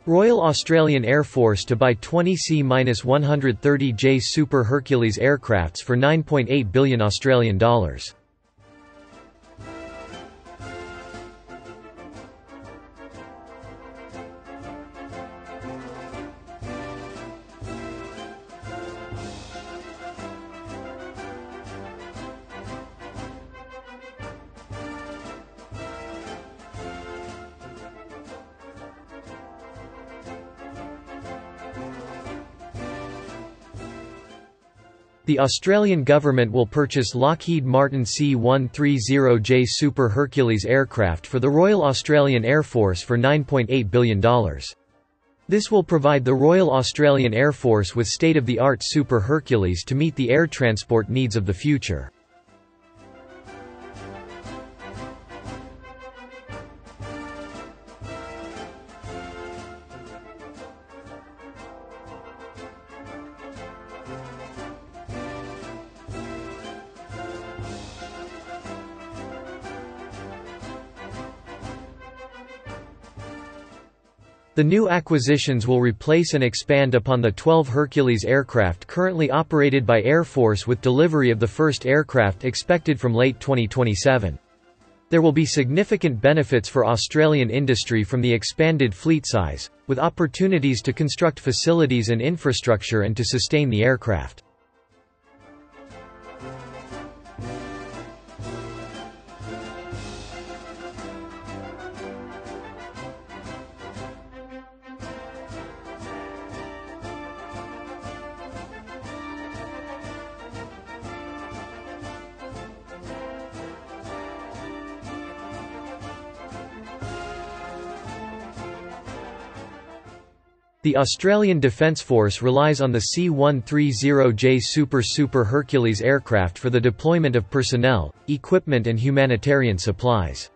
Royal Australian Air Force to buy 20 C-130J Super Hercules aircrafts for $9.8 billion Australian dollars. The Australian government will purchase Lockheed Martin C-130J Super Hercules aircraft for the Royal Australian Air Force for $9.8 billion. This will provide the Royal Australian Air Force with state-of-the-art Super Hercules to meet the air transport needs of the future. The new acquisitions will replace and expand upon the 12 Hercules aircraft currently operated by Air Force, with delivery of the first aircraft expected from late 2027. There will be significant benefits for Australian industry from the expanded fleet size, with opportunities to construct facilities and infrastructure and to sustain the aircraft. The Australian Defence Force relies on the C-130J Super Hercules aircraft for the deployment of personnel, equipment and humanitarian supplies.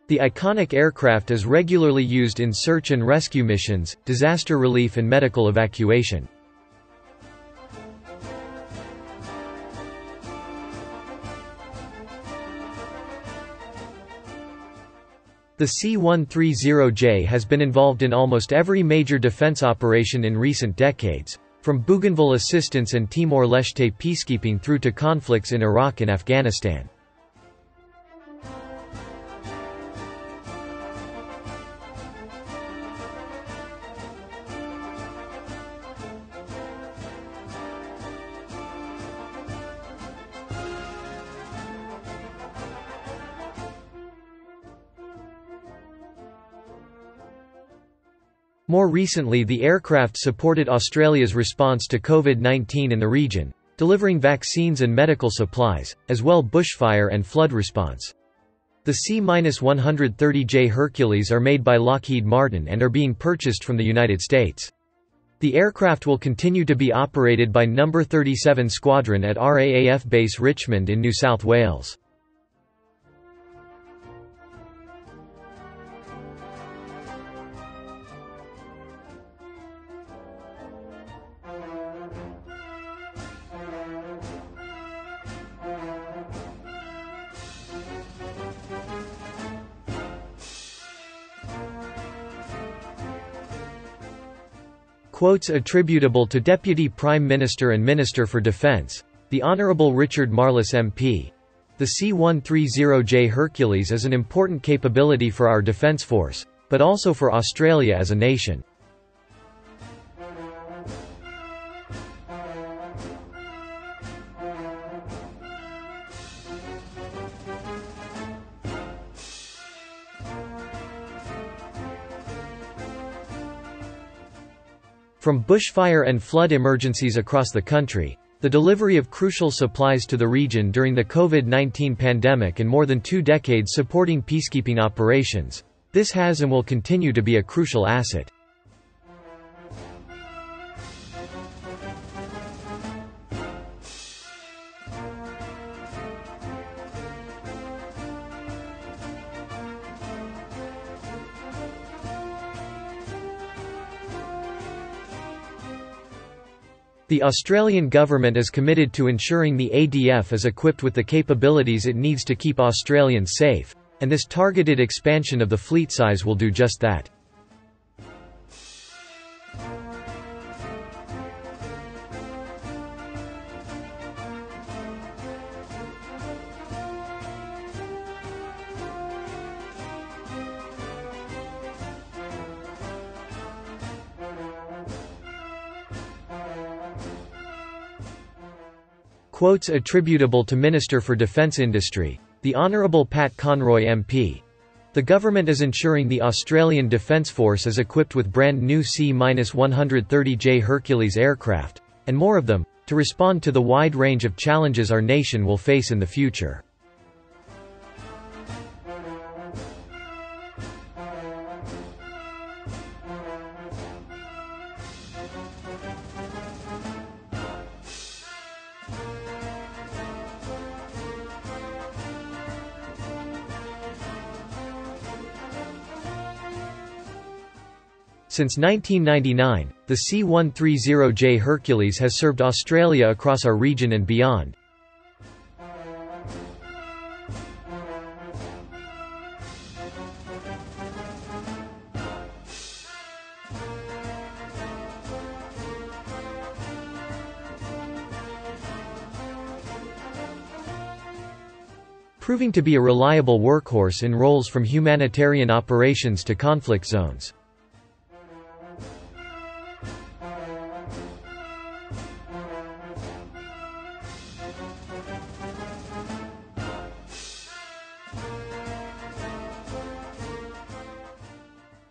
The iconic aircraft is regularly used in search and rescue missions, disaster relief and medical evacuation. The C-130J has been involved in almost every major defense operation in recent decades, from Bougainville assistance and Timor-Leste peacekeeping through to conflicts in Iraq and Afghanistan. More recently, the aircraft supported Australia's response to COVID-19 in the region, delivering vaccines and medical supplies, as well bushfire and flood response. The C-130J Hercules are made by Lockheed Martin and are being purchased from the United States. The aircraft will continue to be operated by No. 37 Squadron at RAAF Base Richmond in New South Wales. Quotes attributable to Deputy Prime Minister and Minister for Defence, the Honourable Richard Marlis MP. The C-130J Hercules is an important capability for our Defence Force, but also for Australia as a nation. From bushfire and flood emergencies across the country, the delivery of crucial supplies to the region during the COVID-19 pandemic and more than 2 decades supporting peacekeeping operations, this has and will continue to be a crucial asset. The Australian government is committed to ensuring the ADF is equipped with the capabilities it needs to keep Australians safe, and this targeted expansion of the fleet size will do just that. Quotes attributable to Minister for Defence Industry, the Honourable Pat Conroy MP. The government is ensuring the Australian Defence Force is equipped with brand new C-130J Hercules aircraft, and more of them, to respond to the wide range of challenges our nation will face in the future. Since 1999, the C-130J Hercules has served Australia across our region and beyond. Proving to be a reliable workhorse in roles from humanitarian operations to conflict zones.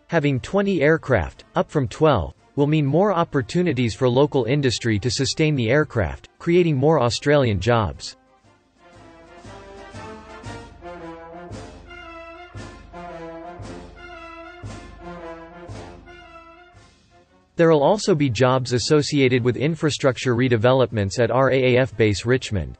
Having 20 aircraft, up from 12, will mean more opportunities for local industry to sustain the aircraft, creating more Australian jobs. There will also be jobs associated with infrastructure redevelopments at RAAF Base Richmond.